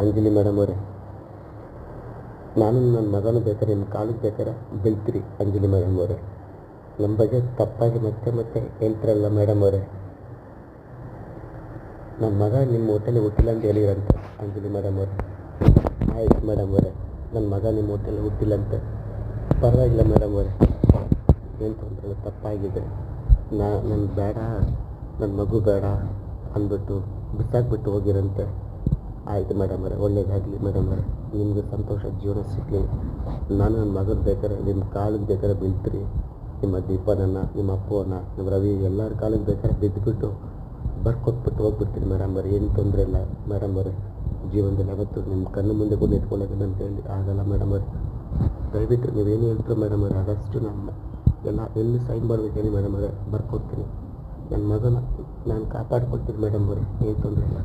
Anjali madam ಅವರೇ, ನಾನು ನನ್ನ ಮಗನು ಬೇಕಾದ್ರೆ ನಿಮ್ಮ ಕಾಲಿಗೆ ಬೇಕಾದ್ರೆ ಬೀಳ್ತೀರಿ ಅಂಜಲಿ ಮೇಡಮ್ ಅವರೇ. ನಮ್ಮ ಬಗ್ಗೆ ತಪ್ಪಾಗಿ ಮತ್ತೆ ಮತ್ತೆ ಹೇಳ್ತಿರಲ್ಲ ಮೇಡಮ್ ಅವರೇ. ನನ್ನ ಮಗ ನಿಮ್ಮ ಹೋಟೆಲ್ ಹುಟ್ಟಿಲ್ಲ ಅಂತ ಹೇಳಿರಂತೆ ಅಂಜಲಿ ಮೇಡಮ್ ಅವರೇ. ಆಯ್ತು ಮೇಡಮ್ ಅವರೇ, ನನ್ನ ಮಗ ನಿಮ್ಮ ಹೋಟೆಲ್ ಹುಟ್ಟಿಲ್ಲ ಅಂತ ಪರವಾಗಿಲ್ಲ ಮೇಡಮ್ ಅವರೇ, ಏನು ತೊಂದರೆ ಇಲ್ಲ, ತಪ್ಪಾಗಿದೆ. ನನ್ನ ಬೇಡ, ನನ್ನ ಮಗು ಬೇಡ ಅಂದ್ಬಿಟ್ಟು ಬಿಸಾಕ್ಬಿಟ್ಟು ಹೋಗಿರಂತೆ. ಆಯಿತು ಮೇಡಮ್ ಅವರೇ, ಒಳ್ಳೇದಾಗಲಿ ಮೇಡಮ್ ಅವರೇ, ನಿಮಗೆ ಸಂತೋಷ ಜೀವನ ಸಿಗಲಿ. ನಾನು ನನ್ನ ಮಗನ ಬೇಕಾದ್ರೆ ನಿಮ್ಮ ಕಾಲಿಗೆ ಬೇಕಾದ್ರೆ ಬೀಳ್ತೀರಿ. ನಿಮ್ಮ ದೀಪನನ್ನು, ನಿಮ್ಮ ಅಪ್ಪನ, ನಿಮ್ಮ ರವಿ ಎಲ್ಲರ ಕಾಲಿಗೆ ಬೇಕಾದ್ರೆ ಬಿದ್ದುಬಿಟ್ಟು ಬರ್ಕೊಟ್ಬಿಟ್ಟು ಹೋಗ್ಬಿಡ್ತೀನಿ ಮೇಡಮ್ ಅವರೇ, ಏನು ತೊಂದರೆ ಇಲ್ಲ ಮೇಡಮ್ ಅವರೇ. ಜೀವನದಲ್ಲಿ ಯಾವತ್ತು ನಿಮ್ಮ ಕಣ್ಣು ಮುಂದೆ ಬಂದು ನಿಂತ್ಕೊಳ್ಳೋದಿಲ್ಲ ಅಂತ ಹೇಳಿ ಆಗಲ್ಲ ಮೇಡಮ್ ಅವರೇ. ದಯವಿಟ್ಟು ನೀವೇನು ಹೇಳ್ತೀರೋ ಮೇಡಮ್ ಅವರೇ ಆದಷ್ಟು ನಮ್ಮ ಎಲ್ಲ ಎಲ್ಲಿ ಸೈನ್ ಮಾಡಬೇಕು ಹೇಳಿ ಮೇಡಮ್ ಅವರೇ, ಬರ್ಕೊಡ್ತೀನಿ. ನನ್ನ ಮಗನ ನಾನು ಕಾಪಾಡ್ಕೊಡ್ತೀನಿ ಮೇಡಮ್ ಅವರೇ, ಏನು ತೊಂದರೆ ಇಲ್ಲ.